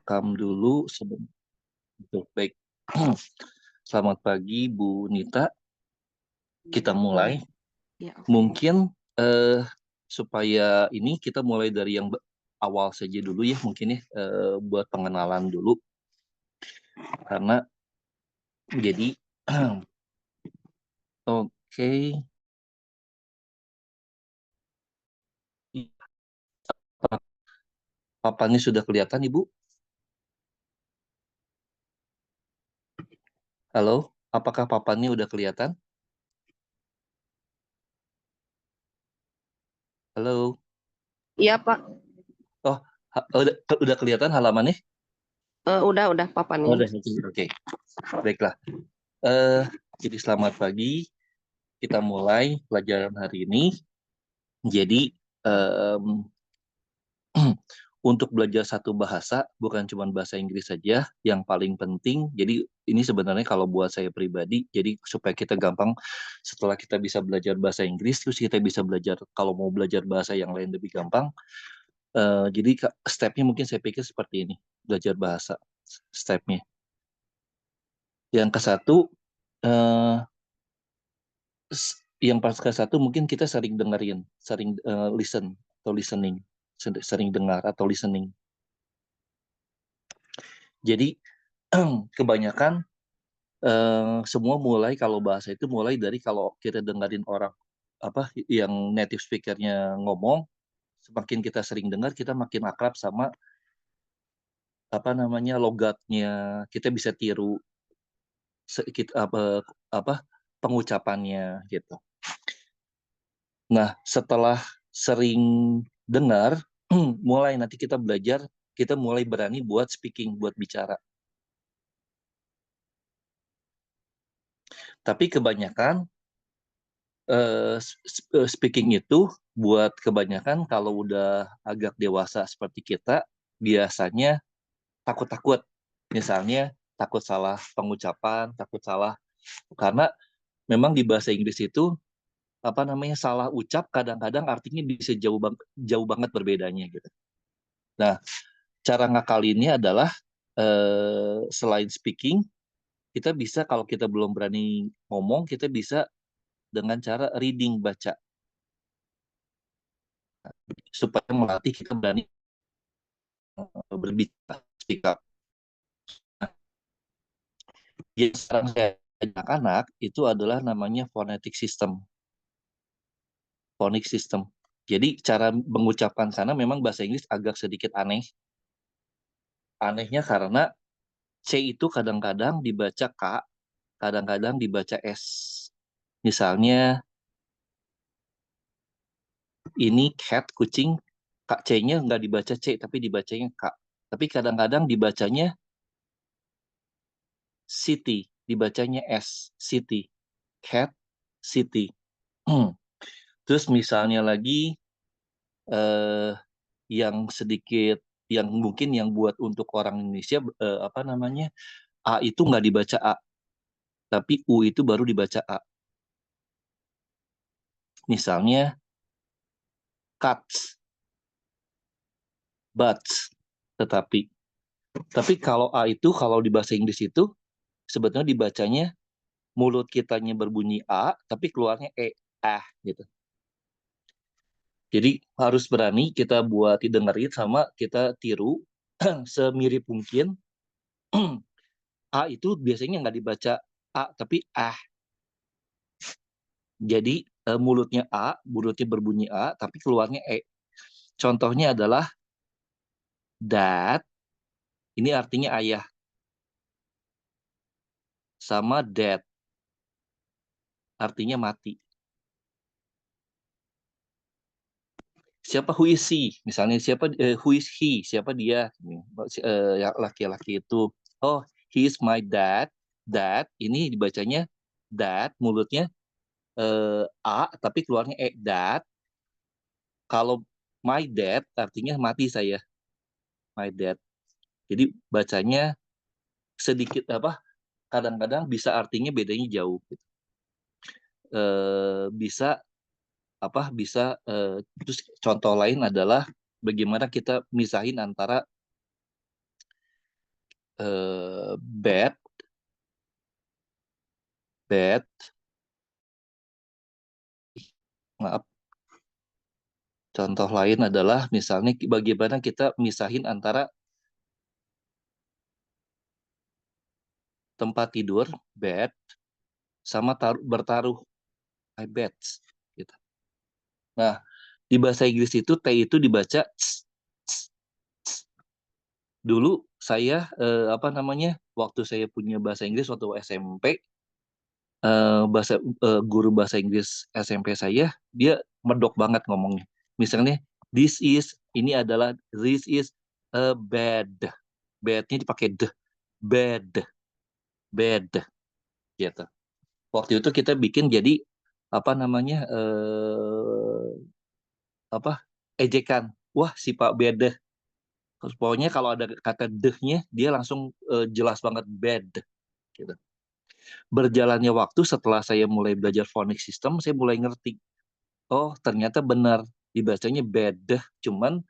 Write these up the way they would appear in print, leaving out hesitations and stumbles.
rekam dulu sebentar. Baik. Selamat pagi Bu Nita. Kita mulai. Ya, okay. Mungkin supaya ini kita mulai dari yang awal saja dulu ya, mungkin ya, buat pengenalan dulu. Karena jadi oke. Papannya sudah kelihatan, Ibu? Halo, apakah papannya udah kelihatan? Halo. Iya, Pak. Oh, udah kelihatan halamannya? Udah Oh, papannya. udah. Oke. Baiklah. Jadi selamat pagi. Kita mulai pelajaran hari ini. Jadi untuk belajar satu bahasa, bukan cuma bahasa Inggris saja yang paling penting. Jadi ini sebenarnya kalau buat saya pribadi, jadi supaya kita gampang setelah kita bisa belajar bahasa Inggris, terus kita bisa belajar, kalau mau belajar bahasa yang lain lebih gampang. Jadi stepnya mungkin saya pikir seperti ini, belajar bahasa stepnya. Yang ke satu, yang pas ke satu mungkin kita sering dengerin, sering listen atau listening, sering dengar atau listening. Jadi kebanyakan semua mulai kalau bahasa itu mulai dari kalau kita dengerin orang apa yang native speakernya ngomong, semakin kita sering dengar kita makin akrab sama apa namanya logatnya, kita bisa tiru apa pengucapannya gitu. Nah, setelah sering dengar, mulai nanti kita belajar, kita mulai berani buat speaking, buat bicara. Tapi kebanyakan speaking itu buat kebanyakan kalau udah agak dewasa seperti kita, biasanya takut-takut. Misalnya takut salah pengucapan, takut salah, karena memang di bahasa Inggris itu apa namanya salah ucap kadang-kadang artinya bisa jauh banget berbedanya gitu. Nah, cara ngakalinnya adalah selain speaking, kita bisa kalau kita belum berani ngomong, kita bisa dengan cara reading, baca, supaya melatih kita berani berbicara, speak up. Nah, yang sekarang saya ajak anak itu adalah namanya phonetic system. Phonics system. Jadi cara mengucapkan sana memang bahasa Inggris agak sedikit aneh. Anehnya karena C itu kadang-kadang dibaca K, kadang-kadang dibaca S. Misalnya ini cat, kucing, C-nya nggak dibaca C, tapi dibacanya K. Tapi kadang-kadang dibacanya city, dibacanya S, city. Cat, city. Terus misalnya lagi yang sedikit, yang mungkin yang buat untuk orang Indonesia, apa namanya, A itu nggak dibaca A, tapi U itu baru dibaca A. Misalnya cuts, butts, tapi kalau A itu kalau di bahasa Inggris itu sebetulnya dibacanya mulut kitanya berbunyi A tapi keluarnya gitu. Jadi harus berani kita buat didengerin sama kita tiru semirip mungkin. A itu biasanya nggak dibaca A tapi Jadi mulutnya berbunyi A tapi keluarnya Contohnya adalah dad, ini artinya ayah, sama dead, artinya mati. Siapa who is he? Misalnya siapa who is he? Siapa dia? Laki-laki itu. Oh, he is my dad. Dad ini dibacanya dad, mulutnya A tapi keluarnya dad. Kalau my dad artinya mati saya. My dad. Jadi bacanya sedikit apa? Kadang-kadang bisa artinya bedanya jauh. Bisa apa? Bisa terus contoh lain adalah bagaimana kita misahin antara bad, bad, maaf. Contoh lain adalah misalnya bagaimana kita misahin antara tempat tidur, bed, sama bertaruh, I bet. Gitu. Nah, di bahasa Inggris itu T itu dibaca ts, ts, ts. Dulu saya waktu saya punya bahasa Inggris waktu SMP, guru bahasa Inggris SMP saya dia medok banget ngomongnya. Misalnya this is a bed. Bednya dipakai bed, bed gitu. Waktu itu kita bikin jadi apa namanya ejekan. Wah, si Pak Bed. Terus pokoknya kalau ada kata deh-nya dia langsung jelas banget bed gitu. Berjalannya waktu setelah saya mulai belajar phonics system, saya mulai ngerti. Oh, ternyata benar dibacanya bed, cuman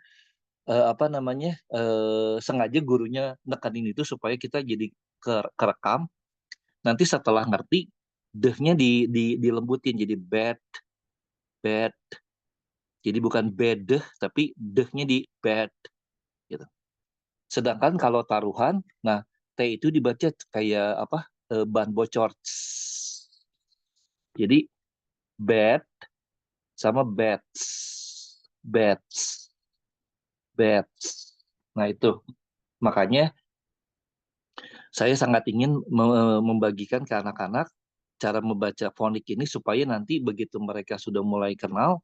sengaja gurunya nekanin itu supaya kita jadi kerekam. Nanti setelah ngerti, deh-nya dilembutin jadi bed, bed. Jadi bukan bed, tapi deh-nya di bed gitu. Sedangkan kalau taruhan, nah T itu dibaca kayak ban bocor. Jadi bed sama beds, beds, beds. Nah itu makanya saya sangat ingin membagikan ke anak-anak cara membaca fonik ini supaya nanti begitu mereka sudah mulai kenal,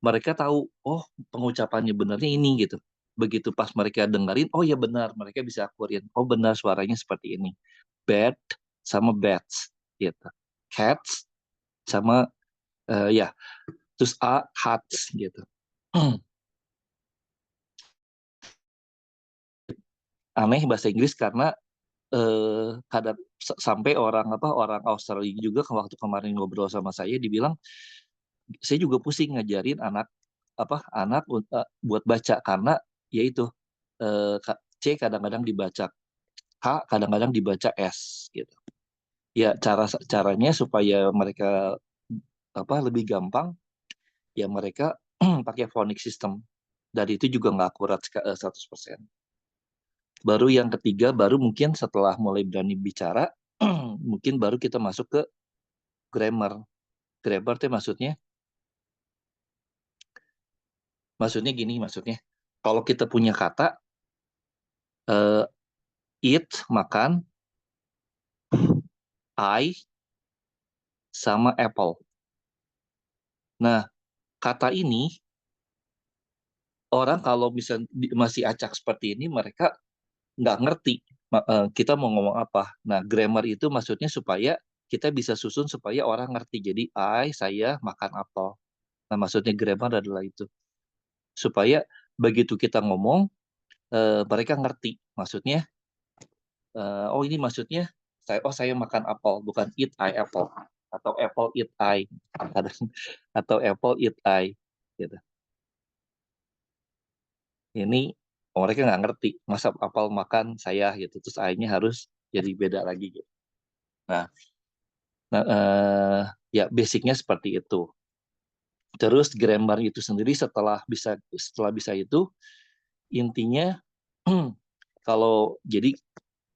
mereka tahu, oh pengucapannya benarnya ini gitu. Begitu pas mereka dengerin, oh ya benar, mereka bisa akurin, oh benar suaranya seperti ini. Bed sama bats gitu. Cats sama ya, terus cats gitu. Aneh bahasa Inggris karena kadang sampai orang Australia juga waktu kemarin ngobrol sama saya dibilang saya juga pusing ngajarin anak buat baca karena yaitu C kadang-kadang dibaca K, kadang-kadang dibaca S gitu. Ya caranya supaya mereka lebih gampang ya mereka pakai phonics system. Dan itu juga nggak akurat 100%. Baru yang ketiga, baru mungkin setelah mulai berani bicara, mungkin baru kita masuk ke grammar. Grammar itu maksudnya gini, kalau kita punya kata eat makan, I sama apple. Nah, kata ini orang kalau masih acak seperti ini mereka nggak ngerti kita mau ngomong apa. Nah, grammar itu maksudnya supaya kita bisa susun supaya orang ngerti. Jadi saya makan apel. Nah, maksudnya grammar adalah itu. Supaya begitu kita ngomong mereka ngerti. Maksudnya oh ini maksudnya saya makan apel, bukan eat I apple atau apple eat I atau apple eat I gitu. Ini mereka nggak ngerti masa apel makan saya gitu, terus I-nya harus jadi beda lagi gitu. Nah, ya basicnya seperti itu. Terus grammar itu sendiri setelah bisa itu intinya kalau jadi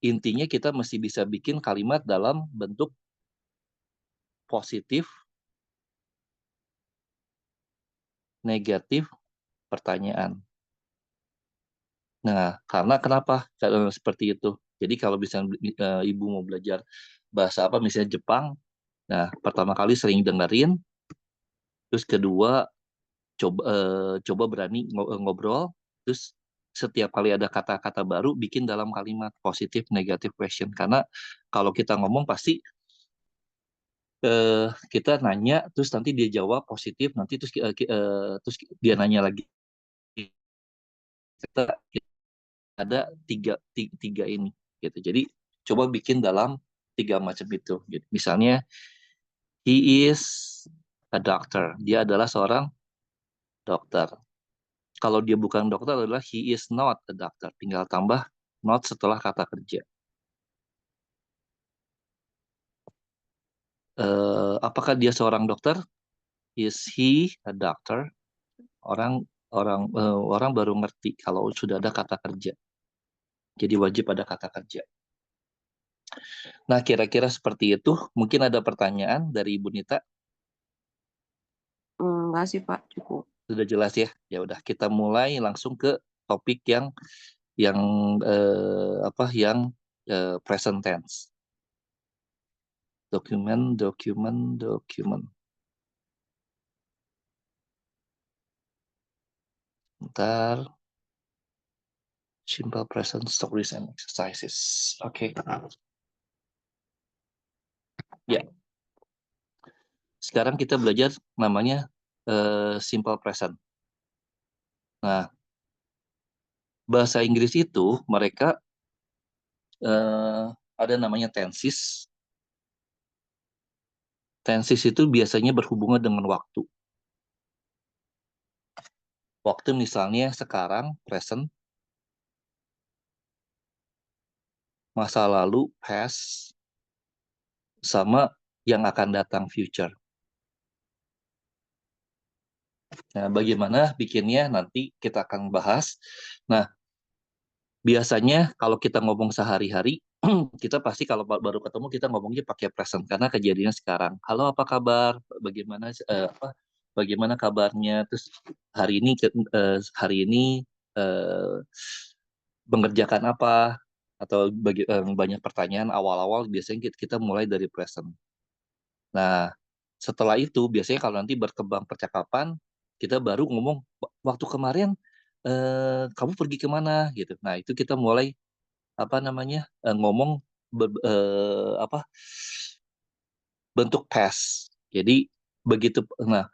intinya kita mesti bisa bikin kalimat dalam bentuk positif, negatif, pertanyaan. Nah, karena kenapa seperti itu? Jadi kalau misalnya ibu mau belajar bahasa misalnya Jepang, nah pertama kali sering dengerin, terus kedua coba berani ngobrol, terus setiap kali ada kata-kata baru bikin dalam kalimat positif, negatif question. Karena kalau kita ngomong pasti kita nanya, terus nanti dia jawab positif, nanti terus dia nanya lagi. Kita ada tiga ini gitu. Jadi coba bikin dalam tiga macam itu gitu. Misalnya he is a doctor, dia adalah seorang dokter. Kalau dia bukan dokter adalah he is not a doctor, tinggal tambah not setelah kata kerja. Apakah dia seorang dokter? Is he a doctor? Orang baru ngerti kalau sudah ada kata kerja. Jadi wajib ada kata kerja. Nah, kira-kira seperti itu. Mungkin ada pertanyaan dari Ibu Nita. Enggak sih Pak, cukup. Sudah jelas ya. Ya udah, kita mulai langsung ke topik yang present tense. Dokumen. Ntar. Simple present stories and exercises. Oke. Ya. Sekarang kita belajar namanya simple present. Nah, bahasa Inggris itu mereka ada namanya tenses. Tenses itu biasanya berhubungan dengan waktu. Waktu misalnya sekarang, present, masa lalu, past, sama yang akan datang, future. Nah, bagaimana bikinnya nanti kita akan bahas. Nah, biasanya kalau kita ngomong sehari-hari, kita pasti kalau baru ketemu kita ngomongnya pakai present karena kejadiannya sekarang. Halo, apa kabar? Bagaimana kabarnya? Terus hari ini mengerjakan apa? Atau banyak pertanyaan awal-awal biasanya kita mulai dari present. Nah, setelah itu biasanya kalau nanti berkembang percakapan, kita baru ngomong waktu kemarin kamu pergi kemana gitu. Nah, itu kita mulai ngomong bentuk past. Jadi begitu. Nah,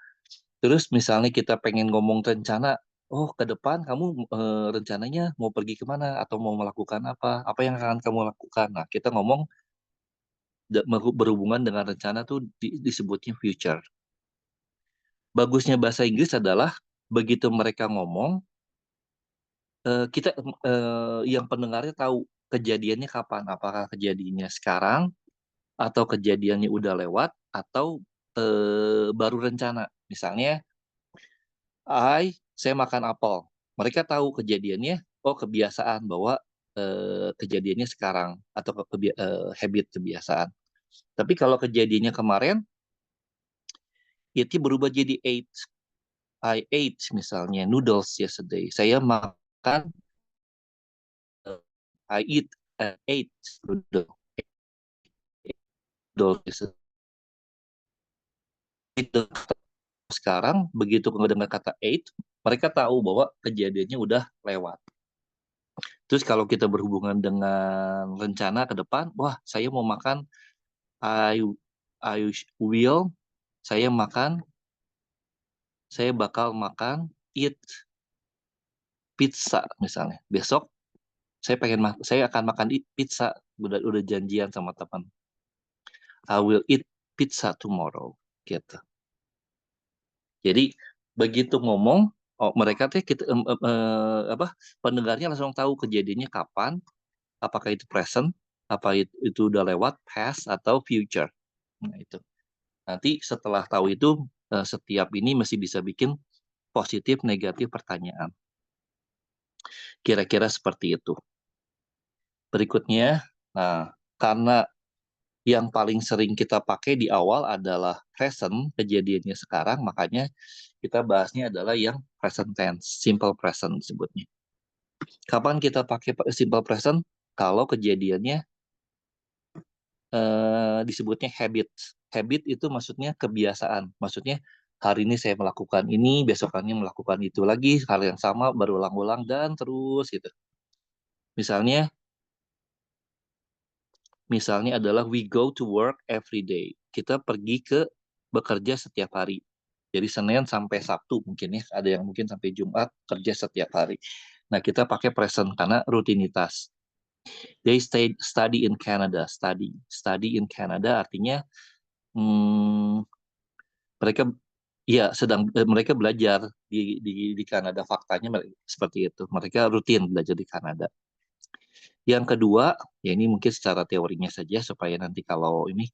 terus misalnya kita pengen ngomong rencana, oh ke depan kamu rencananya mau pergi kemana atau mau melakukan apa yang akan kamu lakukan. Nah, kita ngomong berhubungan dengan rencana tuh disebutnya future. Bagusnya bahasa Inggris adalah begitu mereka ngomong, kita yang pendengarnya tahu kejadiannya kapan, apakah kejadiannya sekarang atau kejadiannya udah lewat atau baru rencana. Misalnya, saya makan apel. Mereka tahu kejadiannya, kebiasaan bahwa kejadiannya sekarang atau habit kebiasaan. Tapi kalau kejadiannya kemarin, itu berubah jadi ate. I ate misalnya noodles yesterday. Saya makan, I ate noodles yesterday. Sekarang begitu mendengar kata ate, mereka tahu bahwa kejadiannya udah lewat. Terus kalau kita berhubungan dengan rencana ke depan, wah saya mau makan, I will, saya bakal makan, eat pizza misalnya. Besok saya akan makan pizza, udah janjian sama teman. I will eat pizza tomorrow, gitu. Jadi begitu ngomong, mereka pendengarnya langsung tahu kejadiannya kapan, apakah itu present, apa itu udah lewat, past atau future. Nah, itu. Nanti setelah tahu itu, setiap ini masih bisa bikin positif, negatif pertanyaan. Kira-kira seperti itu. Berikutnya, nah, karena yang paling sering kita pakai di awal adalah present, kejadiannya sekarang, makanya kita bahasnya adalah yang present tense, simple present disebutnya. Kapan kita pakai simple present? Kalau kejadiannya disebutnya habit. Habit itu maksudnya kebiasaan. Maksudnya hari ini saya melakukan ini, besokannya melakukan itu lagi, hal yang sama berulang-ulang dan terus gitu. Misalnya adalah we go to work every day. Kita pergi bekerja setiap hari. Jadi Senin sampai Sabtu mungkin ya, ada yang mungkin sampai Jumat kerja setiap hari. Nah, kita pakai present karena rutinitas. They study in Canada. Study in Canada artinya mereka belajar di Kanada. Faktanya seperti itu. Mereka rutin belajar di Kanada. Yang kedua, ya ini mungkin secara teorinya saja supaya nanti kalau ini.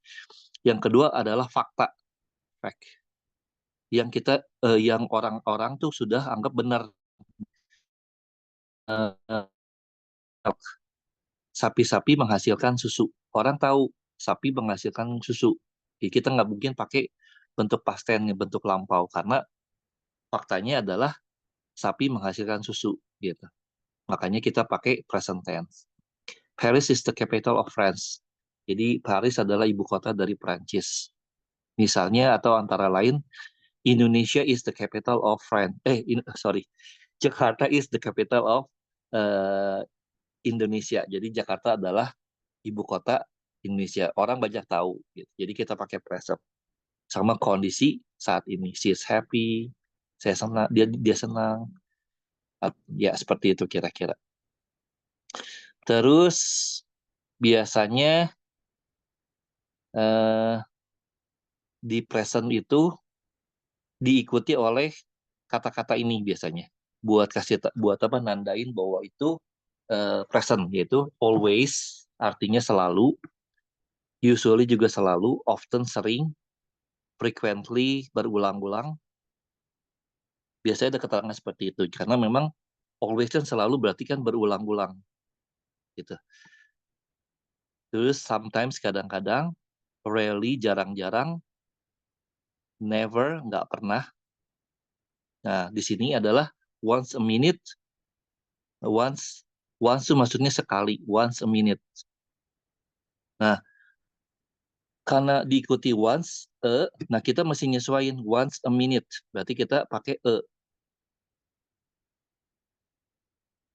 Yang kedua adalah fakta, fact. Yang orang-orang tuh sudah anggap benar. Eh, Sapi-sapi menghasilkan susu. Orang tahu sapi menghasilkan susu. Jadi kita nggak mungkin pakai bentuk past tense, bentuk lampau, karena faktanya adalah sapi menghasilkan susu gitu. Makanya kita pakai present tense. Paris is the capital of France. Jadi Paris adalah ibu kota dari Prancis. Misalnya atau antara lain Indonesia is the capital of France. Sorry. Jakarta is the capital of uh, Indonesia. Jadi Jakarta adalah ibu kota Indonesia. Orang banyak tahu. Gitu. Jadi kita pakai present. Sama kondisi saat ini. She is happy. Saya senang. Dia senang. Ya seperti itu kira-kira. Terus biasanya di present itu diikuti oleh kata-kata ini biasanya. Buat apa nandain bahwa itu present, yaitu always artinya selalu, usually juga selalu, often sering, frequently berulang-ulang. Biasanya ada keterangan seperti itu karena memang always kan selalu berarti kan berulang-ulang gitu. Terus sometimes kadang-kadang, rarely jarang-jarang, never nggak pernah. Nah di sini adalah once a minute, once itu maksudnya sekali, once a minute. Nah karena diikuti once nah kita mesti nyesuaiin once a minute, berarti kita pakai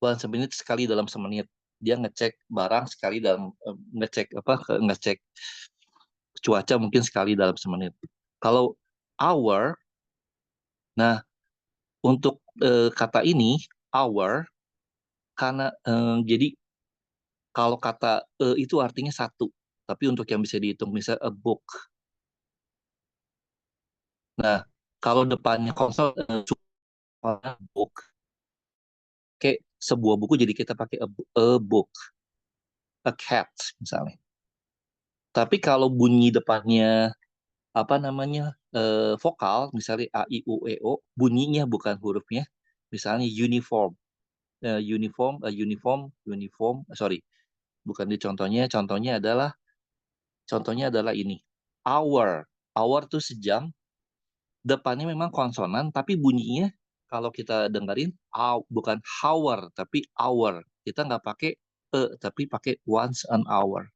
once a minute, sekali dalam semenit. Dia ngecek barang sekali dalam ngecek cuaca mungkin sekali dalam semenit. Kalau hour, nah untuk kata ini hour, karena jadi kalau kata itu artinya satu, tapi untuk yang bisa dihitung misalnya a book. Nah kalau depannya konsol book, kayak sebuah buku, jadi kita pakai a book, a cat misalnya. Tapi kalau bunyi depannya apa namanya vokal, misalnya a i u e o, bunyinya bukan hurufnya, misalnya uniform, sorry, bukan di contohnya adalah ini hour. Hour tuh sejam, depannya memang konsonan tapi bunyinya kalau kita dengerin bukan hour tapi hour. Kita nggak pakai tapi pakai once an hour.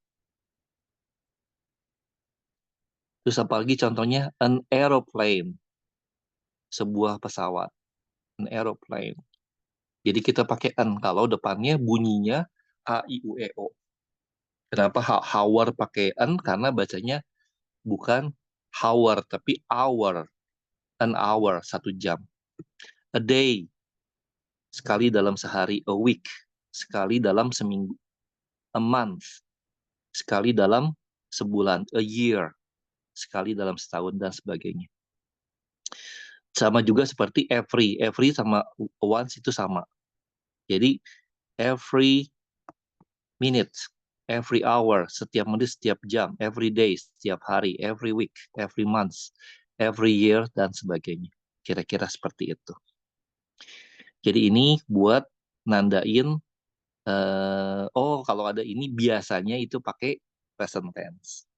Terus apalagi contohnya an aeroplane, sebuah pesawat, an aeroplane. Jadi kita pakai an kalau depannya bunyinya a i u e o. Kenapa hour pakai an? Karena bacanya bukan hour tapi hour, an hour, satu jam. A day, sekali dalam sehari. A week, sekali dalam seminggu. A month, sekali dalam sebulan. A year, sekali dalam setahun, dan sebagainya. Sama juga seperti every sama once itu sama. Jadi every minute, every hour, setiap menit, setiap jam, every day, setiap hari, every week, every month, every year, dan sebagainya. Kira-kira seperti itu. Jadi ini buat nandain, kalau ada ini biasanya itu pakai present tense.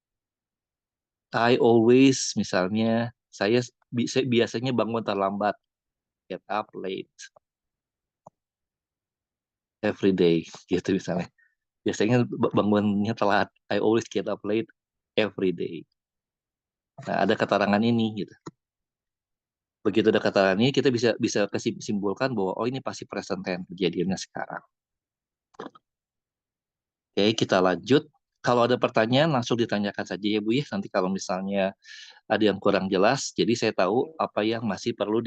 I always, misalnya, saya biasanya bangun terlambat, get up late, every day, gitu misalnya. Biasanya bangunnya telat, I always get up late, every day. Nah, ada keterangan ini, gitu. Begitu ada keterangan ini, kita bisa simpulkan bahwa ini pasti present tense kejadiannya sekarang. Oke, kita lanjut. Kalau ada pertanyaan langsung ditanyakan saja ya Bu ya. Nanti kalau misalnya ada yang kurang jelas, jadi saya tahu apa yang masih perlu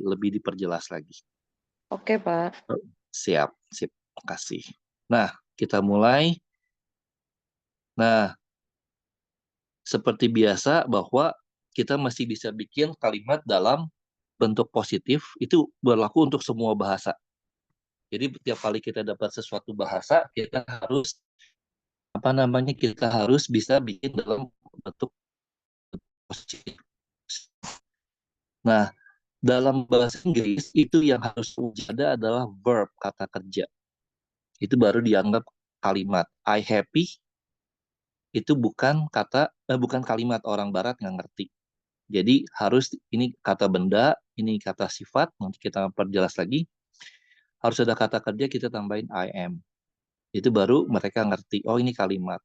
lebih diperjelas lagi. Oke, Pak. Siap, sip. Terima kasih. Nah, kita mulai. Nah, seperti biasa bahwa kita masih bisa bikin kalimat dalam bentuk positif, itu berlaku untuk semua bahasa. Jadi tiap kali kita dapat sesuatu bahasa, kita harus kita harus bisa bikin dalam bentuk positif. Nah, dalam bahasa Inggris itu yang harus ada adalah verb, kata kerja. Itu baru dianggap kalimat. I happy itu bukan kalimat, orang barat nggak ngerti. Jadi harus ini kata benda, ini kata sifat, nanti kita perjelas lagi. Harus ada kata kerja, kita tambahin I am. Itu baru mereka ngerti, oh ini kalimat.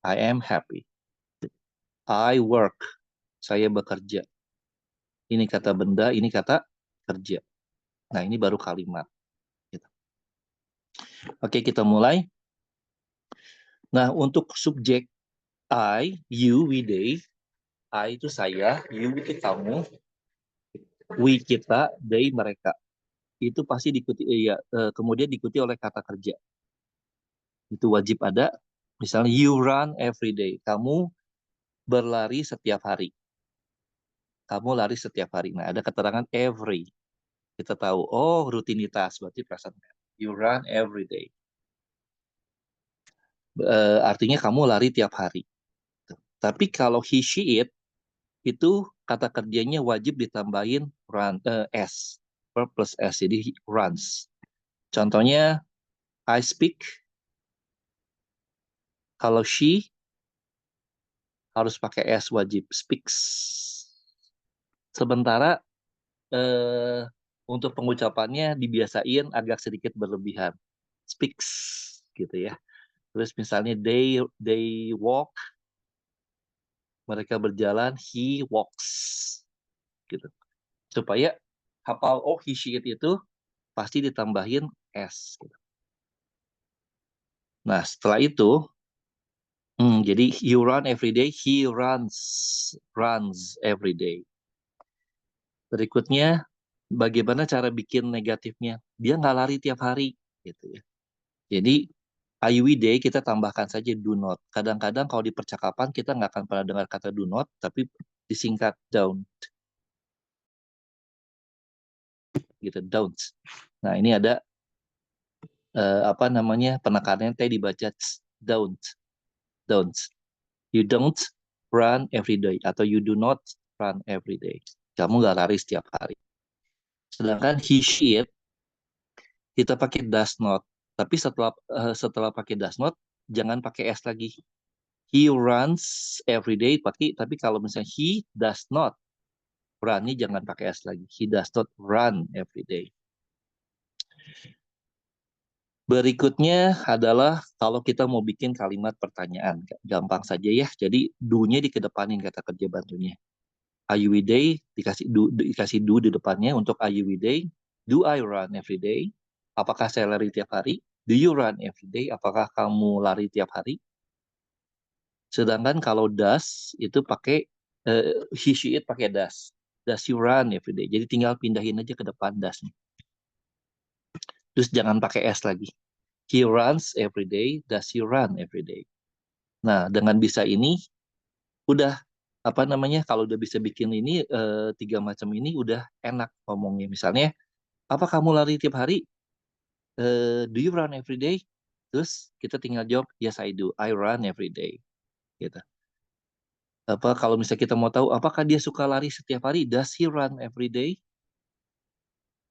I am happy. I work, saya bekerja. Ini kata benda, ini kata kerja. Nah, ini baru kalimat. Gitu. Oke, kita mulai. Nah, untuk subjek I, you, we, they. I itu saya, you itu kamu, we kita, they mereka. Itu pasti kemudian diikuti oleh kata kerja. Itu wajib ada. Misalnya you run every day. Kamu berlari setiap hari. Kamu lari setiap hari. Nah, ada keterangan every. Kita tahu, oh rutinitas, berarti present. You run every day. Artinya kamu lari tiap hari. Tapi kalau he, she, it, itu kata kerjanya wajib ditambahin s. Verb plus s, jadi runs. Contohnya, I speak. Kalau she, harus pakai s wajib. Speaks. Sementara untuk pengucapannya dibiasain agak sedikit berlebihan. Speaks gitu ya. Terus misalnya they walk, mereka berjalan, he walks gitu. Supaya hafal oh he she it itu pasti ditambahin s gitu. Nah, setelah itu jadi you run every day, he runs every day. Berikutnya, bagaimana cara bikin negatifnya? Dia nggak lari tiap hari gitu ya. Jadi day kita tambahkan saja do not. Kadang-kadang kalau di percakapan kita nggak akan pernah dengar kata do not, tapi disingkat don't. Gitu, don't. Nah, ini ada penekanannya T dibaca don't. Don't. You don't run every day atau you do not run every day. Kamu nggak lari setiap hari. Sedangkan he, she, it, kita pakai does not. Tapi setelah pakai does not, jangan pakai s lagi. He runs every day, tapi kalau misalnya he does not run, ini jangan pakai s lagi. He does not run every day. Berikutnya adalah kalau kita mau bikin kalimat pertanyaan. Gampang saja ya. Jadi do-nya dikedepanin kata kerja bantunya. Are you every day? Dikasih do di depannya untuk are you every day? Do I run every day? Apakah saya lari tiap hari? Do you run every day? Apakah kamu lari tiap hari? Sedangkan kalau does itu pakai he, she, it pakai does. Does you run every day? Jadi tinggal pindahin aja ke depan does-nya. Terus jangan pakai s lagi. He runs every day. Does he run every day? Nah, dengan bisa ini udah kalau udah bisa bikin ini 3 macam ini udah enak ngomongnya. Misalnya, apa kamu lari tiap hari? Do you run every day? Terus kita tinggal jawab, yes I do. I run every day. Gitu. Kalau misalnya kita mau tahu apakah dia suka lari setiap hari? Does he run every day?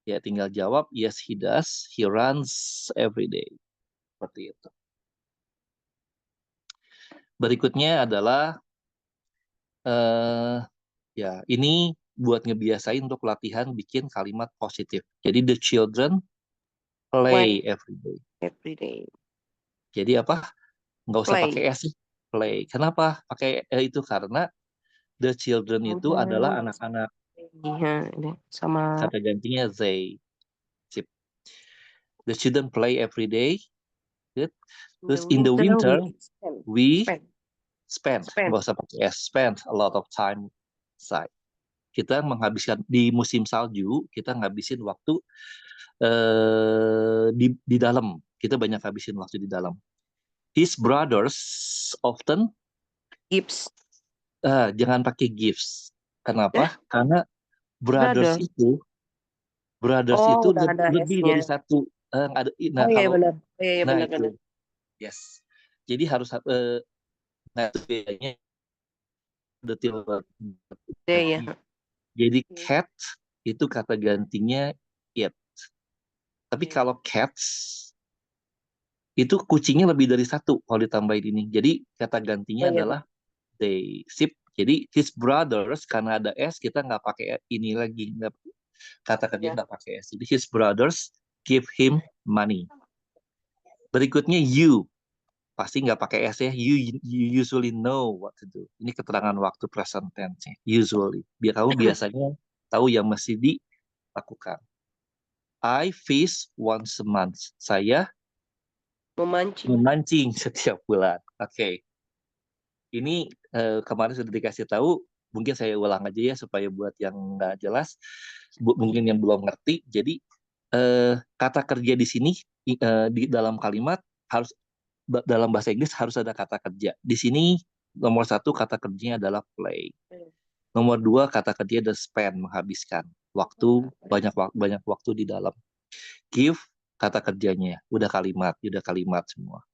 Ya tinggal jawab, yes he does. He runs every day. Seperti itu. Berikutnya adalah ini buat ngebiasain untuk latihan bikin kalimat positif. Jadi the children play every day. Every day. Jadi apa? Nggak usah Play. pakai s sih. Play. Kenapa pakai itu? Karena the children itu adalah anak-anak. Iya, sama Kata gantinya they. Sip. The children play every day. Good. Terus in the winter we spend. Nggak usah pakai s. Spend a lot of time outside. Kita menghabiskan di musim salju, kita ngabisin waktu di dalam. Kita banyak habisin waktu di dalam. His brothers often gives. Jangan pakai gives. Kenapa? Karena brothers Brother. itu Udah ada lebih S-nya. dari satu. ada Oh, nah iya kalau benar. Oh, iya nah benar benar. itu, yes. Jadi harus, nah itu bedanya detil Iya, iya, lagi. Jadi iya. cat itu kata gantinya it. Tapi Iya. kalau cats itu kucingnya lebih dari satu kalau ditambahin ini. Jadi kata Oh, gantinya iya, Pak. adalah they. Sip. Jadi his brothers karena ada s kita nggak pakai ini lagi, kata kerja Iya. nggak pakai s. Jadi his brothers give him money. Berikutnya you pasti nggak pakai s ya. You usually know what to do. Ini keterangan waktu present tense. Usually. Biar kamu biasanya tahu yang mesti dilakukan. I fish once a month. Saya Memancing. memancing setiap bulan. Oke. Ini kemarin sudah dikasih tahu, mungkin saya ulang aja ya supaya buat yang nggak jelas, mungkin yang belum ngerti. Jadi kata kerja di sini di dalam kalimat harus dalam bahasa Inggris harus ada kata kerja. Di sini nomor satu kata kerjanya adalah play. Nomor dua kata kerja adalah spend, menghabiskan waktu, banyak waktu di dalam. Give kata kerjanya, udah kalimat semua.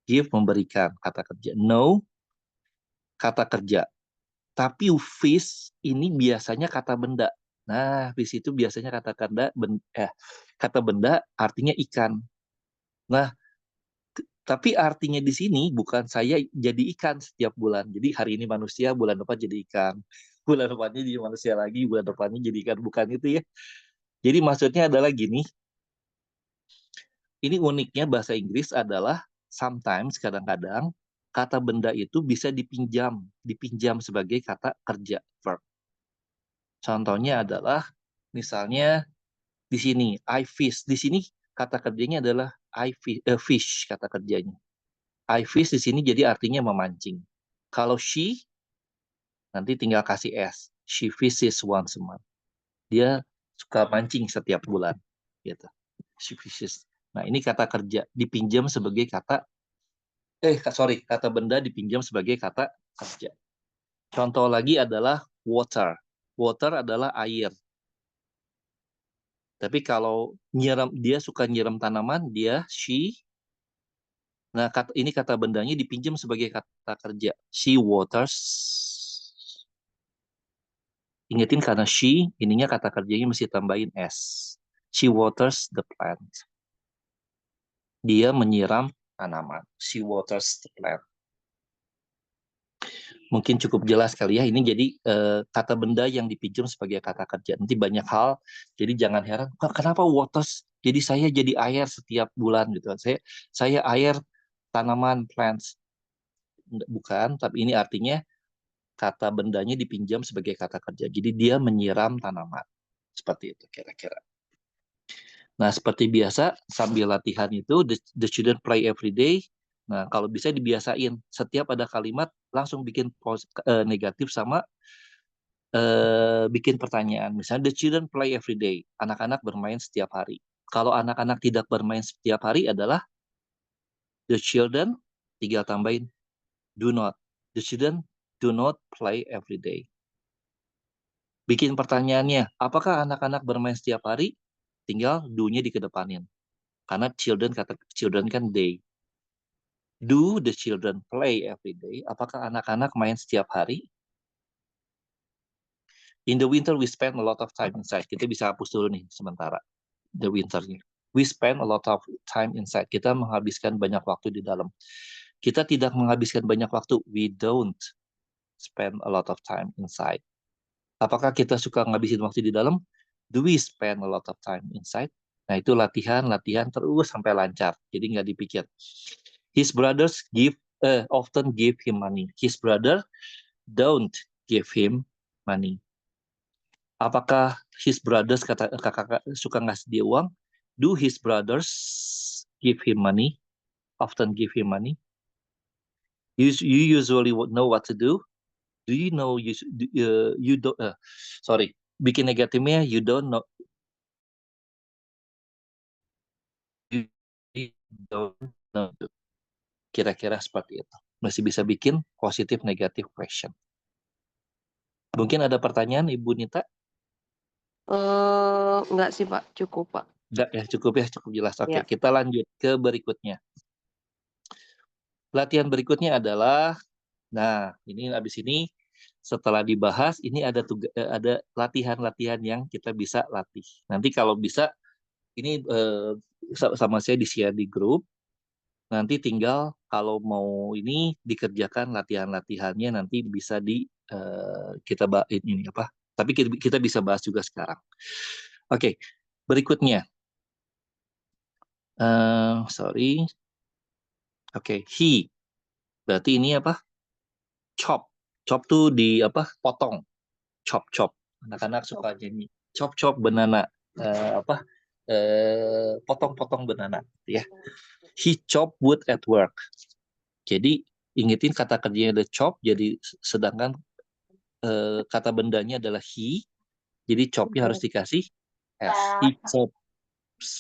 Give memberikan kata kerja. No kata kerja. Tapi fish ini biasanya kata benda. Nah, fish itu biasanya kata benda artinya ikan. Nah, tapi artinya di sini bukan saya jadi ikan setiap bulan. Jadi hari ini manusia, bulan depan jadi ikan. Bulan depannya jadi manusia lagi, bulan depannya jadi ikan. Bukan itu ya. Jadi maksudnya adalah gini, ini uniknya bahasa Inggris adalah sometimes, kadang-kadang, kata benda itu bisa dipinjam sebagai kata kerja, verb. Contohnya adalah, misalnya di sini, I fish. Di sini kata kerjanya adalah fish, kata kerjanya. I fish di sini jadi artinya memancing. Kalau she, nanti tinggal kasih s. She fishes once a month. Dia suka mancing setiap bulan. Gitu. She fishes. Nah, ini kata kerja. Dipinjam sebagai kata benda dipinjam sebagai kata kerja. Contoh lagi adalah water. Water adalah air. Tapi kalau dia suka nyiram tanaman, she. Nah, ini kata bendanya dipinjam sebagai kata kerja. She waters. Ingetin karena she, ininya kata kerjanya mesti tambahin s. She waters the plant. Dia menyiram tanaman. She waters the plant. Mungkin cukup jelas kali ya. Ini jadi kata benda yang dipinjam sebagai kata kerja. Nanti banyak hal, jadi jangan heran, kenapa waters? Jadi saya jadi air setiap bulan gitu. Saya air tanaman, plants. Bukan, tapi ini artinya kata bendanya dipinjam sebagai kata kerja. Jadi dia menyiram tanaman. Seperti itu kira-kira. Nah, seperti biasa, sambil latihan itu, the children play every day. Nah, kalau bisa dibiasain. Setiap ada kalimat, langsung bikin negatif sama bikin pertanyaan. Misalnya, the children play every day. Anak-anak bermain setiap hari. Kalau anak-anak tidak bermain setiap hari adalah the children, tinggal tambahin do not. The children do not play every day. Bikin pertanyaannya, apakah anak-anak bermain setiap hari? Tinggal do-nya dikedepanin. Karena kata children kan they. Do the children play every day? Apakah anak-anak main setiap hari? In the winter we spend a lot of time inside. Kita bisa hapus dulu nih sementara. The winternya. We spend a lot of time inside. Kita menghabiskan banyak waktu di dalam. Kita tidak menghabiskan banyak waktu. We don't spend a lot of time inside. Apakah kita suka ngabisin waktu di dalam? Do we spend a lot of time inside? Nah, itu latihan terus sampai lancar. Jadi nggak dipikir. His brothers often give him money. His brother don't give him money. Apakah his brothers kakak suka ngasih dia uang? Do his brothers give him money? Often give him money? You usually know what to do. Do you know you don't? Sorry, bikin negatifnya you don't know. You don't know. Kira-kira seperti itu. Masih bisa bikin positif negatif question. Mungkin ada pertanyaan Ibu Nita? Enggak sih, Pak. Cukup, Pak. Enggak ya, cukup jelas. Oke, Ya. kita lanjut ke berikutnya. Latihan berikutnya adalah, nah ini habis ini setelah dibahas, ini ada latihan-latihan yang kita bisa latih. Nanti kalau bisa, ini sama saya di-share di grup. Nanti tinggal kalau mau ini dikerjakan latihan-latihannya nanti bisa kita ini apa? Tapi kita bisa bahas juga sekarang. Oke, berikutnya. Sorry. Oke, he. Berarti ini apa? Chop. Chop tuh potong. Chop chop. Anak-anak suka nyanyi. Chop chop banana. Potong-potong banana, ya. He chop wood at work. Jadi ingetin kata kerjanya the chop. Jadi sedangkan kata bendanya adalah he. Jadi chopnya harus dikasih s. He chops.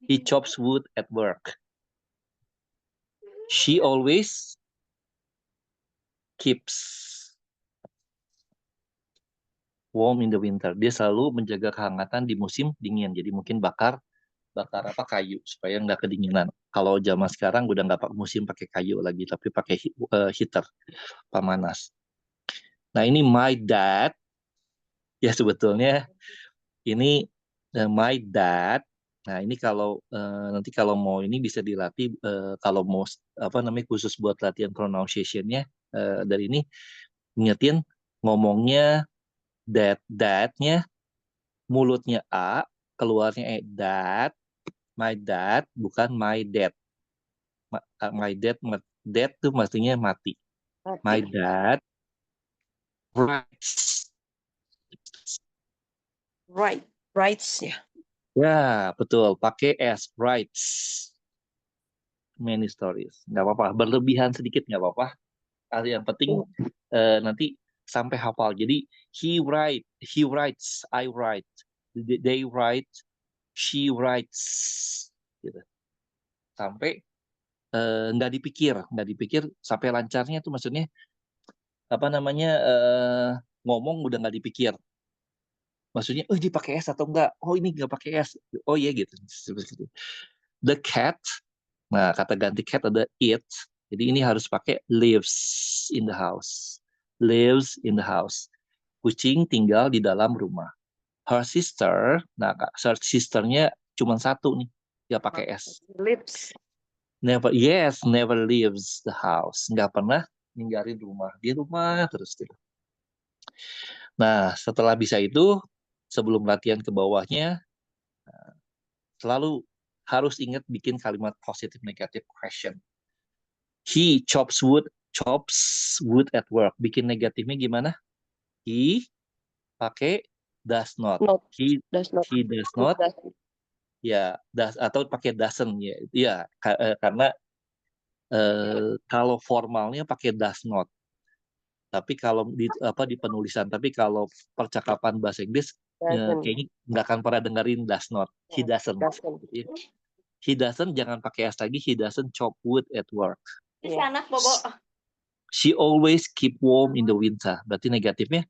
He chops wood at work. She always keeps warm in the winter. Dia selalu menjaga kehangatan di musim dingin. Jadi mungkin bakar kayu supaya nggak kedinginan. Kalau zaman sekarang udah nggak musim pakai kayu lagi, tapi pakai heater pemanas. Nah ini my dad, ya sebetulnya ini my dad. Nah ini kalau nanti kalau mau ini bisa dilatih, kalau mau khusus buat latihan pronunciation-nya dari ini ingetin ngomongnya dadnya mulutnya a, keluarnya dad, my dad bukan my dad. My dad tuh maksudnya mati. My dad writes. Writes ya. Ya, betul. Pakai S, writes many stories. Nggak apa-apa. Berlebihan sedikit nggak apa-apa. Yang penting nanti sampai hafal. Jadi he writes, I write, they write, she writes, gitu. Sampai nggak dipikir sampai lancarnya tuh maksudnya ngomong udah nggak dipikir. Maksudnya, ini pakai S atau enggak? Oh ini nggak pakai S. Oh iya gitu. The cat. Nah, kata ganti cat ada it. Jadi ini harus pakai lives in the house. Lives in the house. Kucing tinggal di dalam rumah. Her sister, nah sisternya cuma satu nih, nggak pakai S. Lives. Never leaves the house. Nggak pernah ninggalin rumah. Di rumah terus gitu. Nah, setelah bisa itu, sebelum latihan ke bawahnya, selalu harus ingat bikin kalimat positif negatif question. He chops wood at work. Bikin negatifnya gimana? He pakai does not. He Does not. does not. Ya, atau pakai doesn't ya. Ya, karena kalau formalnya pakai does not. Tapi kalau di penulisan, tapi kalau percakapan bahasa Inggris kayaknya nggak akan pernah dengerin does not. He doesn't. He doesn't, jangan pakai S lagi. He doesn't chop wood at work. Anak bobo. She always keep warm in the winter. Berarti negatifnya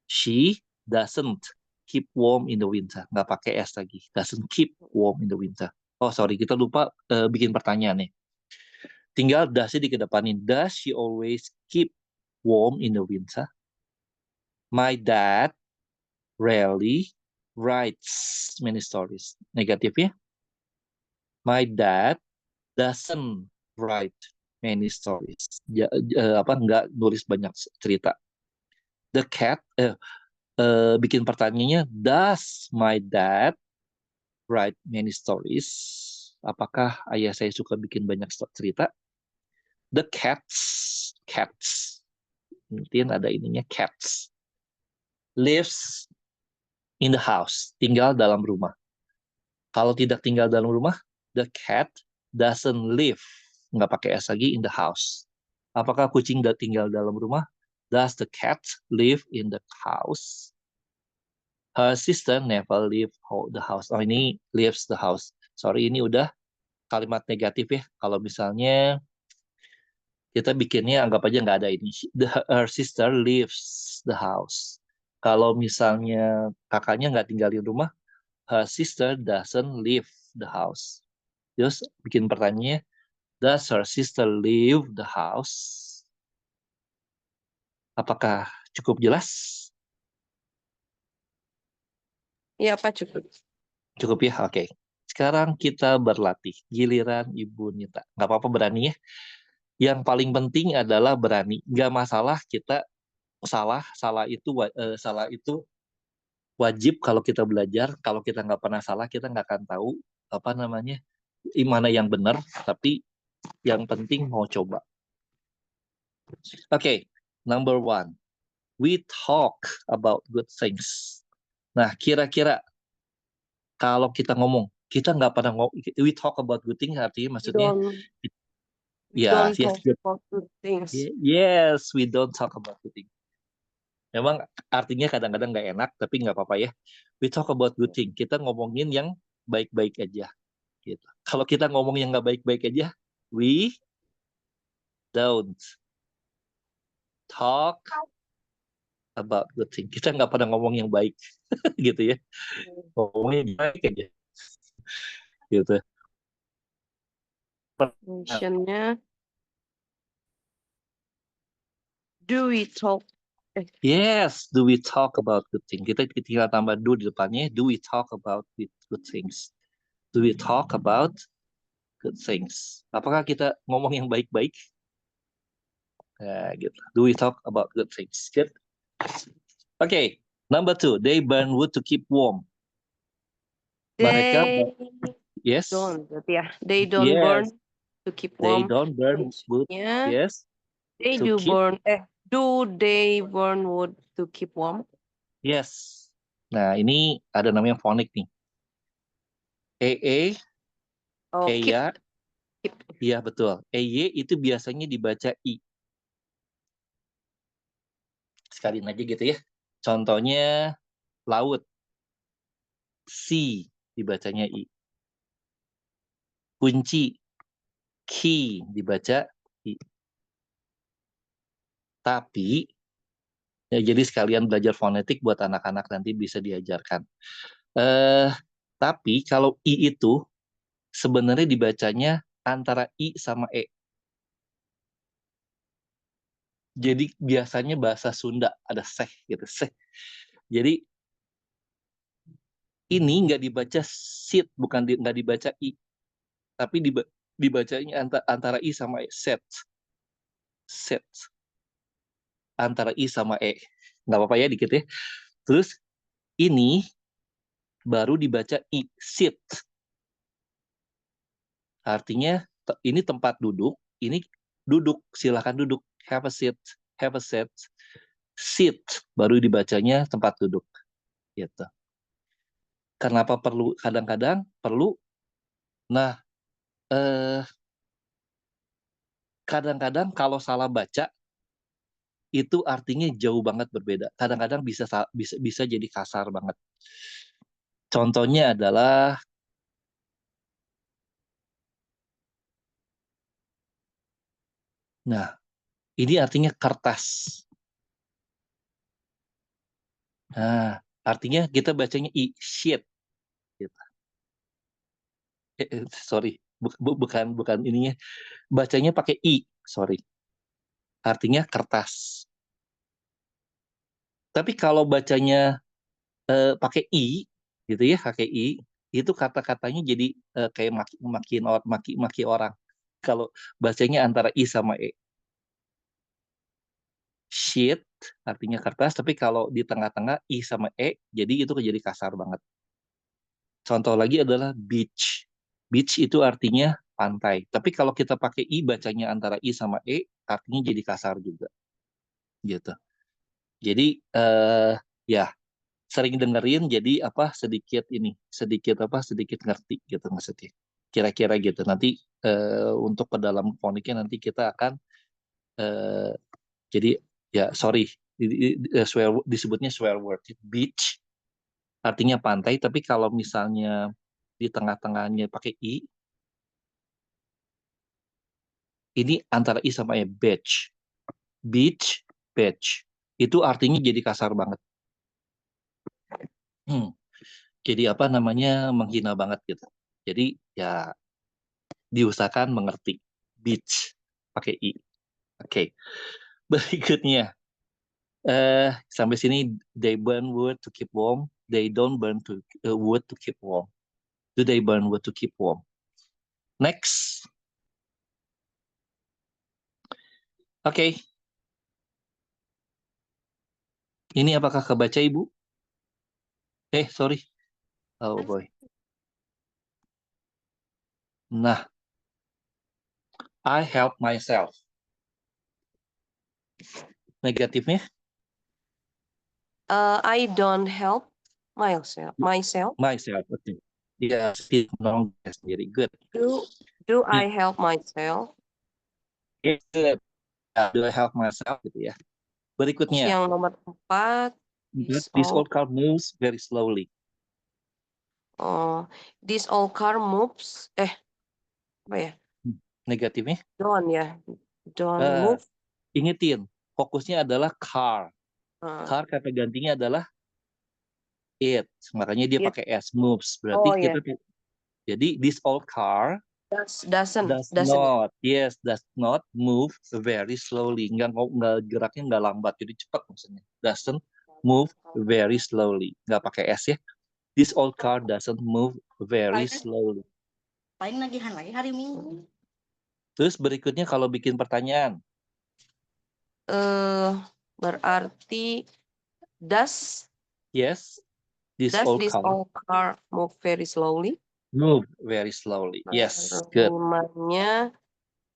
she doesn't keep warm in the winter. Nggak pakai S lagi. Doesn't keep warm in the winter. Oh sorry, kita lupa bikin pertanyaan nih. Tinggal does-nya dikedepanin. Does she always keep warm in the winter? My dad rarely writes many stories. Negatifnya, my dad doesn't write many stories. Nggak nulis banyak cerita. The cat, bikin pertanyaannya, does my dad write many stories? Apakah ayah saya suka bikin banyak cerita? The cats, mungkin ada ininya cats, lives in the house, tinggal dalam rumah. Kalau tidak tinggal dalam rumah, the cat doesn't live, nggak pakai S lagi, in the house. Apakah kucing tinggal dalam rumah? Does the cat live in the house? Her sister never leave the house. Oh ini leaves the house. Sorry ini udah kalimat negatif ya. Kalau misalnya kita bikinnya anggap aja nggak ada ini. Her sister leaves the house. Kalau misalnya kakaknya nggak tinggal di rumah, her sister doesn't leave the house. Terus bikin pertanyaannya, does her sister leave the house? Apakah cukup jelas? Iya, Pak, cukup. Cukup ya, oke. Sekarang kita berlatih. Giliran Ibu Nita. Nggak apa-apa berani ya. Yang paling penting adalah berani. Nggak masalah kita salah itu wajib kalau kita belajar. Kalau kita nggak pernah salah, kita nggak akan tahu apa namanya mana yang benar. Tapi yang penting mau coba. Oke, number 1. We talk about good things. Nah, kira-kira kalau kita ngomong, kita nggak pernah we talk about good things artinya maksudnya We ya, don't talk about good things. yes, we don't talk about good things. Memang artinya kadang-kadang nggak enak, tapi nggak apa-apa ya. We talk about good things. Kita ngomongin yang baik-baik aja. Gitu. Kalau kita ngomong yang nggak baik-baik aja, we don't talk about good things. Kita nggak pernah ngomong yang baik, gitu ya. Ngomongnya yang baik aja, gitu. Mentionnya, do we talk? Yes, do we talk about good things? Kita tinggal tambah do di depannya. Do we talk about good things? Do we talk about good things? Apakah kita ngomong yang baik-baik? Nah, gitu. Do we talk about good things? Good. Okay, number 2. They burn wood to keep warm. Mereka, yes. Don't, ya. They don't Yes. burn to keep They warm. don't burn wood. Maksudnya, Yes. they To do keep. burn. Do they burn wood to keep warm? Yes. Nah, ini ada namanya fonik nih. Oh, keep. ya. Iya, betul. Itu biasanya dibaca I. Sekalian aja gitu ya. Contohnya laut. Sea dibacanya I. Kunci. Key dibaca I. Tapi ya, jadi sekalian belajar fonetik buat anak-anak nanti bisa diajarkan. Tapi kalau I itu sebenarnya dibacanya antara I sama E. Jadi biasanya bahasa Sunda ada seh gitu, seh. Jadi ini nggak dibaca sit, bukan nggak dibaca I, tapi dibacanya antara I sama E, set, set, antara I sama E. Nggak apa-apa ya dikit ya. Terus ini baru dibaca I, sit. Artinya ini tempat duduk, ini duduk, silakan duduk. Have a seat, have a seat. Sit baru dibacanya tempat duduk. Gitu. Kenapa perlu kadang-kadang perlu? Nah, kadang-kadang kalau salah baca itu artinya jauh banget berbeda. Kadang-kadang bisa jadi kasar banget. Contohnya adalah nah, ini artinya kertas. Nah, artinya kita bacanya I, sheet. Gitu. Sorry, bukan ininya. Bacanya pakai I, sorry. Artinya kertas. Tapi kalau bacanya pakai I, gitu ya, pakai I, itu kata-katanya jadi kayak maki orang. Kalau bacanya antara I sama E. Sheet artinya kertas, tapi kalau di tengah-tengah I sama E, jadi itu jadi kasar banget. Contoh lagi adalah beach. Beach itu artinya pantai. Tapi kalau kita pakai I, bacanya antara I sama E, artinya jadi kasar juga. Gitu. Jadi ya sering dengerin, jadi sedikit ngerti gitu maksudnya. Kira-kira gitu. Nanti untuk pedalam foniknya nanti kita akan jadi ya sorry disebutnya swear word. Beach artinya pantai, tapi kalau misalnya di tengah-tengahnya pakai I, ini antara I sama E, beach. Beach, beach. Itu artinya jadi kasar banget. Jadi apa namanya menghina banget gitu. Jadi ya diusahakan mengerti. Beach pakai i. Oke. Berikutnya sampai sini they burn wood to keep warm. They don't burn wood to keep warm. Do they burn wood to keep warm? Next. Oke. Ini apakah kebaca Ibu? Sorry. Oh boy. Nah, I help myself. Negatifnya? I don't help myself. Myself. Okay. Dia no sendiri. Good. Do I help myself? Good. Do I help myself gitu ya. Berikutnya. Yang nomor 4. This old car moves very slowly. This old car moves. Apa ya? Negatifnya? Don't ya. Don't move. Ingetin, fokusnya adalah car. Car kata gantinya adalah it. Makanya dia pakai s, moves. Berarti kita jadi this old car does not move very slowly. Nggak geraknya nggak lambat, jadi cepat maksudnya. Doesn't move very slowly. Nggak pakai s ya. This old car doesn't move very slowly. Paling nagihan lagi hari Minggu. Terus berikutnya kalau bikin pertanyaan. Berarti does this old car move very slowly? Move very slowly. Yes, good.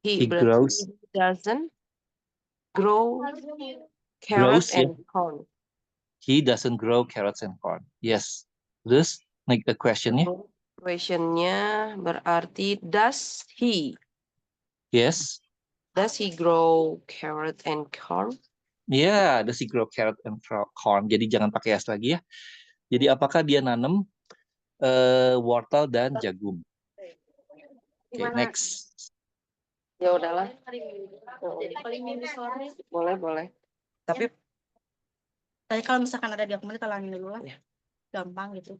He grows. Doesn't grow Grows, carrots and corn. He doesn't grow carrots and corn. Yes. Terus make the questionnya. Questionnya berarti does he? Yes. Does he grow carrot and corn? Yeah, does he grow carrot and corn? Jadi jangan pakai s lagi ya. Jadi apakah dia nanam wortel dan jagung? Oke, next. Ya udahlah. Boleh. Tapi kalau misalkan ada di aku kita talangin dulu lah. Gampang gitu.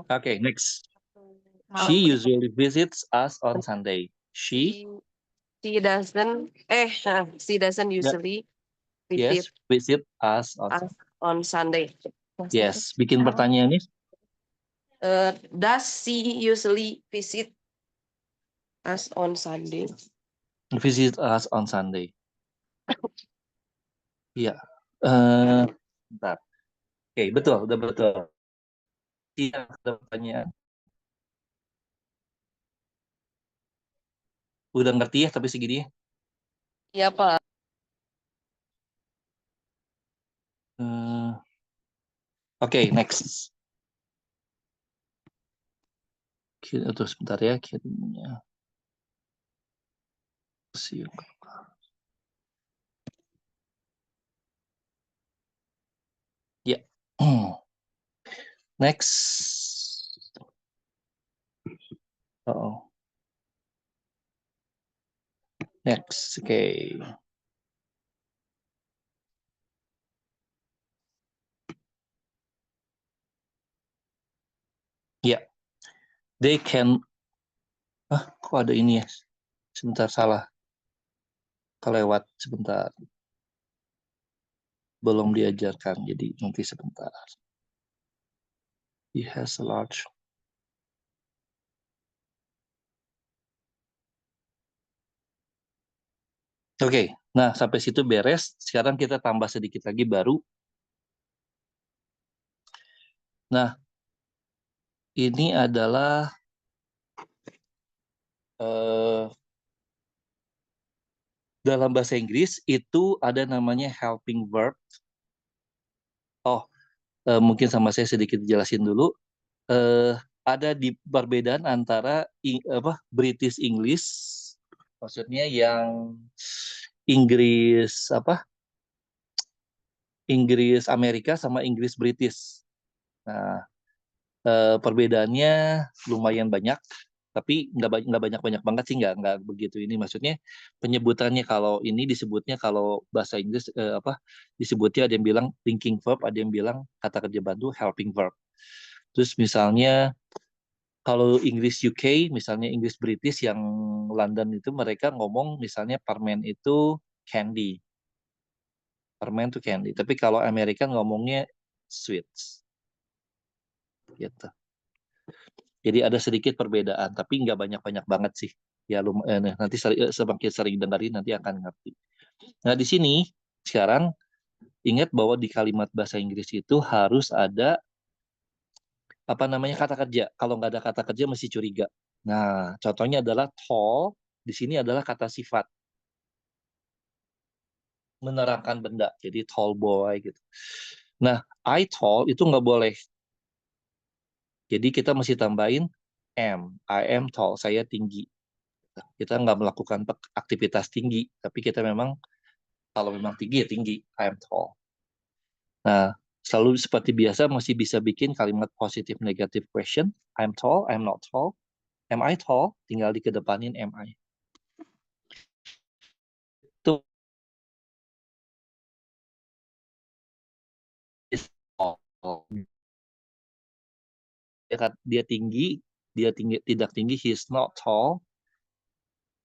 Okay, next. She usually visits us on Sunday. She doesn't usually visit us on Sunday. Yes, bikin pertanyaannya. Does she usually visit us on Sunday? Visit us on Sunday. Iya. Bentar. Oke, betul, udah betul. Iya, ada pertanyaan. Udah ngerti ya tapi segini ya? Iya, Pak. Oke, next. Terus sebentar ya kirimnya. Ya. Next. Next, okay. Ya. They can. Kok ada ini ya? Sebentar, salah. Kelewat sebentar. Belum diajarkan, jadi nanti sebentar. He has a large. Oke, nah sampai situ beres. Sekarang kita tambah sedikit lagi baru. Nah, ini adalah dalam bahasa Inggris itu ada namanya helping verb. Mungkin sama saya sedikit jelasin dulu. Ada di perbedaan antara British English, maksudnya yang Inggris Inggris Amerika sama Inggris British. Nah, perbedaannya lumayan banyak, tapi nggak banyak banget sih, nggak begitu ini. Maksudnya penyebutannya kalau ini disebutnya kalau bahasa Inggris disebutnya ada yang bilang thinking verb, ada yang bilang kata kerja bantu helping verb. Terus misalnya kalau Inggris UK, misalnya Inggris British yang London itu mereka ngomong misalnya permen itu candy. Permen itu candy. Tapi kalau Amerika ngomongnya sweets. Gitu. Jadi ada sedikit perbedaan, tapi nggak banyak-banyak banget sih. Ya nanti semakin sering dengerin nanti akan ngerti. Nah di sini sekarang ingat bahwa di kalimat bahasa Inggris itu harus ada apa namanya kata kerja. Kalau nggak ada kata kerja mesti curiga. Nah, contohnya adalah tall. Di sini adalah kata sifat menerangkan benda. Jadi tall boy gitu. Nah, I tall itu nggak boleh. Jadi kita mesti tambahin am. I am tall. Saya tinggi. Kita nggak melakukan aktivitas tinggi, tapi kita memang kalau memang tinggi ya tinggi. I am tall. Nah, selalu seperti biasa masih bisa bikin kalimat positif negatif question. I'm tall, I'm not tall. Am I tall? Tinggal dikedepanin am I. Itu is tall. Dia tinggi, tidak tinggi, he is not tall.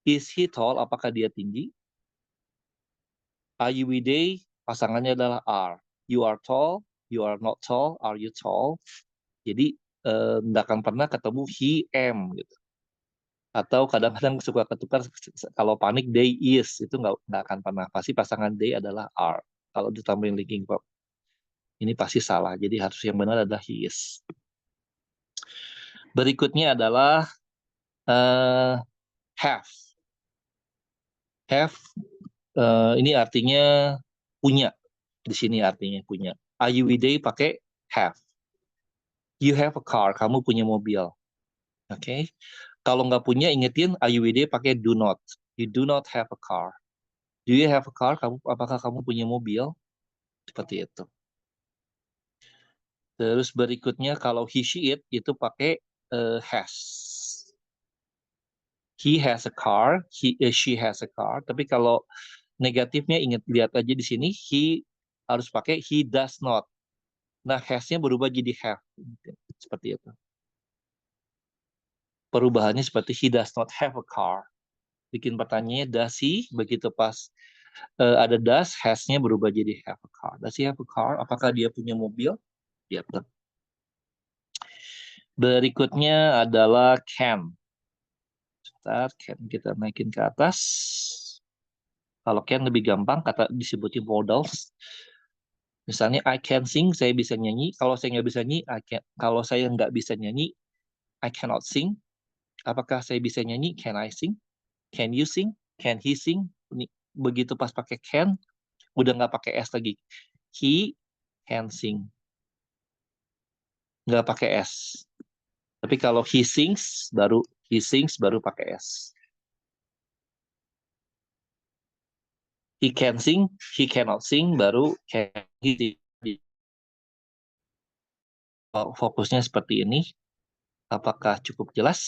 Is he tall? Apakah dia tinggi? Are you with they? Pasangannya adalah are. You are tall, you are not tall, are you tall? Jadi nggak akan pernah ketemu he am gitu. Atau kadang-kadang suka ketukar kalau panik they is itu nggak akan pernah, pasti pasangan they adalah are. Kalau ditambahin linking verb ini pasti salah, jadi harus yang benar adalah he is. Berikutnya adalah have. Have ini artinya punya, di sini artinya punya. Are you with they pakai have. You have a car, kamu punya mobil. Oke. Okay? Kalau nggak punya, ingetin are you with they pakai do not. You do not have a car. Do you have a car? Apakah kamu punya mobil? Seperti itu. Terus berikutnya kalau he, she, it itu pakai has. He has a car, she has a car. Tapi kalau negatifnya lihat aja di sini, he harus pakai he does not. Nah, has-nya berubah jadi have. Seperti itu. Perubahannya seperti he does not have a car. Bikin pertanyaannya does he, begitu pas ada does, has-nya berubah jadi have a car. Does he have a car? Apakah dia punya mobil? Gitu. Berikutnya adalah can. Sebentar, can kita naikin ke atas. Kalau can lebih gampang, kata disebutin modals. Misalnya I can sing, saya bisa nyanyi. Kalau saya nggak bisa nyanyi, kalau saya nggak bisa nyanyi, I cannot sing. Apakah saya bisa nyanyi? Can I sing? Can you sing? Can he sing? Begitu pas pakai can, udah nggak pakai s lagi. He can sing. Nggak pakai s. Tapi kalau he sings baru pakai s. He can sing, he cannot sing, baru can he sing. Fokusnya seperti ini. Apakah cukup jelas?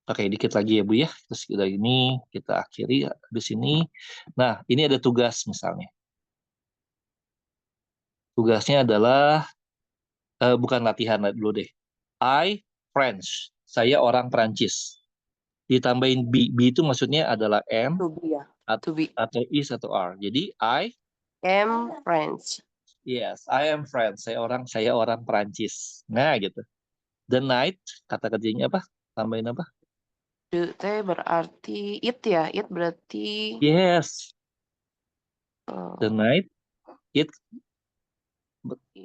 Oke, dikit lagi ya Bu ya. Terus udah ini kita akhiri habis ini. Nah, ini ada tugas misalnya. Tugasnya adalah bukan latihan dulu deh. I French. Saya orang Prancis. Ditambahin be. Be itu maksudnya adalah am To be ya. To be. atau is atau are. Jadi I Am French. yes, I am French. Saya orang Prancis. Nah, gitu. The night kata kerjanya apa? Tambahin apa? The T berarti it ya. It berarti Yes. The night it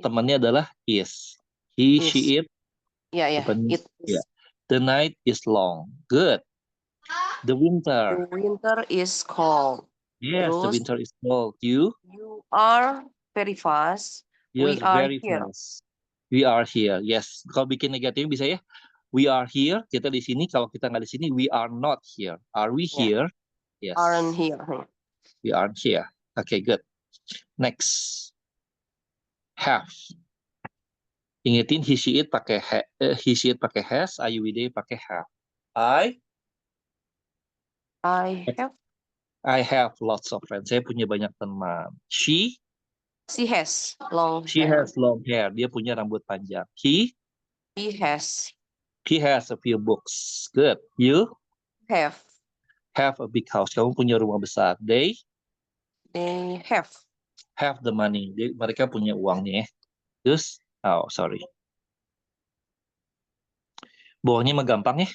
temannya adalah is. He, is. she, it. Ya ya. Depannya, It ya. is. The night is long. Good. The winter. The winter is cold. Yes, the Terus winter is cold. You? you are very fast. Yes, We are very here. fast. We are here. Yes. Kalau bikin negatif bisa ya. We are here. Kita di sini. Kalau kita nggak di sini, we are not here. Are we Ya. here? Yes. Aren't here. We aren't here. Okay, good. Next. Have. Ingetin he, she, it pakai he, she, it pakai has. Are you, we, they pakai have. I have I have lots of friends. Saya punya banyak teman. She She has long She hair. has long hair. Dia punya rambut panjang. He He has a few books. Good. You have. have a big house. Kamu punya rumah besar. They They have the money. Mereka punya uangnya. Terus, oh sorry. Bawahnya mah gampang ya.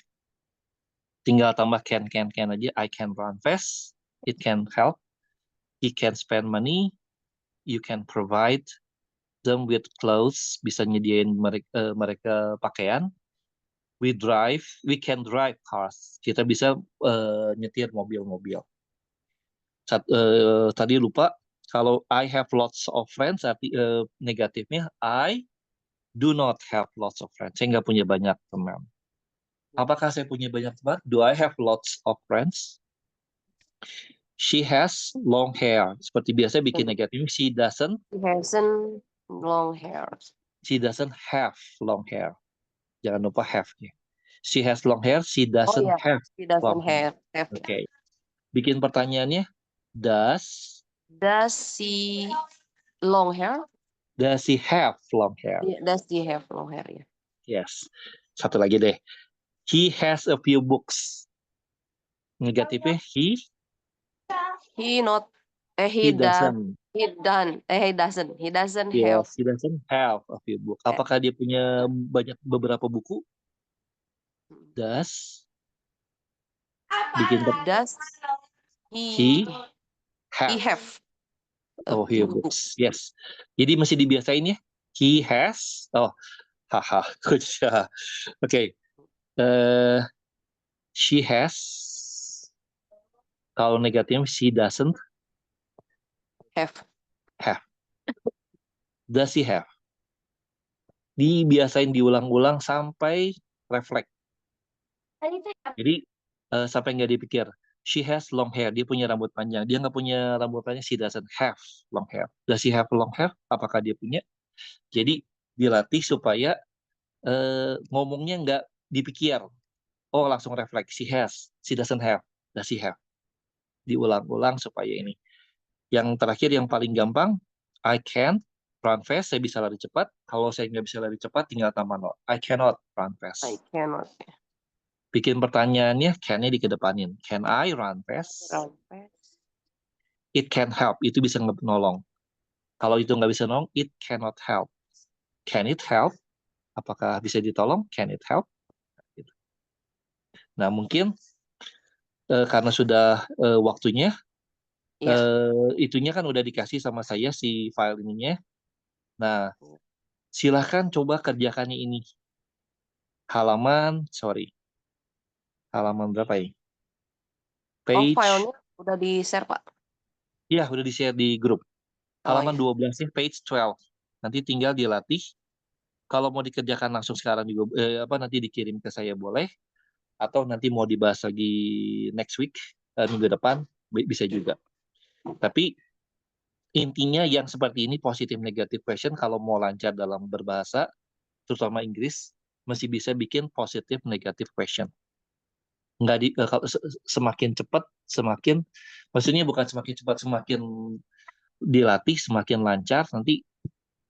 Tinggal tambah can aja. I can run fast. It can help. He can spend money. You can provide them with clothes. Bisa nyediain mereka pakaian. We can drive cars. Kita bisa nyetir mobil-mobil. Tadi lupa, kalau I have lots of friends, negatifnya I do not have lots of friends. Saya nggak punya banyak teman. Apakah saya punya banyak teman? Do I have lots of friends? She has long hair. Seperti biasa bikin negatif. She doesn't long hair. She doesn't have long hair. Jangan lupa have-nya. She has long hair. She doesn't have She doesn't long hair. have. Oke. Bikin pertanyaannya. Does She long hair? Does he have long hair? Does she have long hair? Ya. Yes. Satu lagi deh. He has a few books. Negatifnya he He doesn't. doesn't have. Yes, he doesn't have a few books. Apakah dia punya beberapa buku? Does Does he have a few books? Yes. Jadi masih dibiasain ya. He has. Oh, haha. Good job. Oke. She has. Kalau negatifnya she doesn't have. Does he have? Dibiasain diulang-ulang sampai refleks. Jadi sampai nggak dipikir. She has long hair. Dia punya rambut panjang. Dia nggak punya rambut panjang. She doesn't have long hair. Does she have long hair? Apakah dia punya? Jadi dilatih supaya ngomongnya nggak dipikir. Oh, langsung refleks. She has. She doesn't have. Does she have? Diulang-ulang supaya ini. Yang terakhir yang paling gampang, I can run fast. Saya bisa lari cepat. Kalau saya nggak bisa lari cepat, tinggal tambah not. I cannot run fast. I cannot Bikin pertanyaannya, can-nya dikedepanin. Can I run fast? run fast. It can help. Itu bisa nolong. Kalau itu nggak bisa nolong, it cannot help. Can it help? Apakah bisa ditolong? Can it help? Nah, mungkin karena sudah waktunya, itunya kan udah dikasih sama saya si file ininya. Nah, silahkan coba kerjakannya ini. Halaman berapa ya? Page. Filenya udah di-share, Pak? Iya, udah di-share di grup. Halaman 12 nya page 12. Nanti tinggal dilatih. Kalau mau dikerjakan langsung sekarang juga nanti dikirim ke saya boleh, atau nanti mau dibahas lagi next week, minggu depan bisa juga. Tapi intinya yang seperti ini, positive negative question, kalau mau lancar dalam berbahasa terutama Inggris, masih bisa bikin positive negative question. Kalau semakin cepat, maksudnya bukan semakin cepat, semakin dilatih, semakin lancar, nanti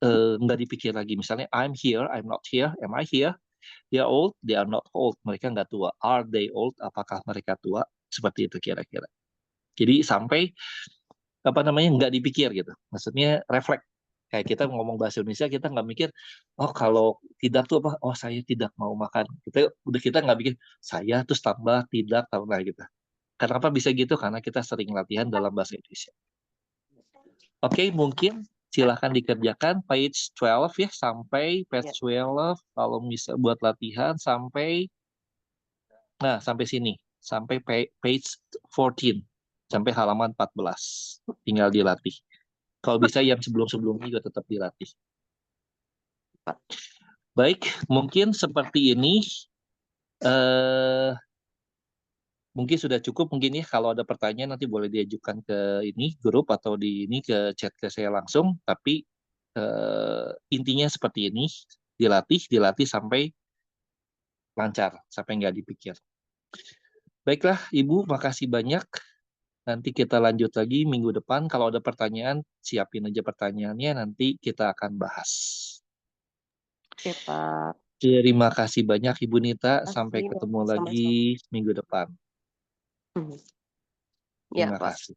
nggak dipikir lagi. Misalnya, I'm here, I'm not here, am I here? They are old, they are not old. Mereka nggak tua. Are they old? Apakah mereka tua? Seperti itu kira-kira. Jadi sampai nggak dipikir gitu. Maksudnya refleks. Kayak kita ngomong bahasa Indonesia, kita nggak mikir, oh kalau tidak tuh apa? Oh saya tidak mau makan. Kita nggak mikir, saya terus tambah tidak tambah gitu. Kenapa bisa gitu? Karena kita sering latihan dalam bahasa Indonesia. Oke, mungkin silahkan dikerjakan page 12 ya, sampai page 12 kalau bisa buat latihan sampai sini, sampai page 14, sampai halaman 14. Tinggal dilatih. Kalau bisa yang sebelum-sebelumnya juga tetap dilatih. Baik, mungkin seperti ini. Mungkin sudah cukup mungkin ya. Kalau ada pertanyaan nanti boleh diajukan ke ini grup atau ke chat ke saya langsung. Tapi intinya seperti ini, dilatih sampai lancar, sampai nggak dipikir. Baiklah Ibu, makasih banyak. Nanti kita lanjut lagi minggu depan. Kalau ada pertanyaan, siapin aja pertanyaannya. Nanti kita akan bahas. Oke, Pak. Terima kasih banyak Ibu Nita. Terima Sampai kasih. ketemu Sama-sama. lagi minggu depan. Hmm. Ya, Terima Pak. kasih.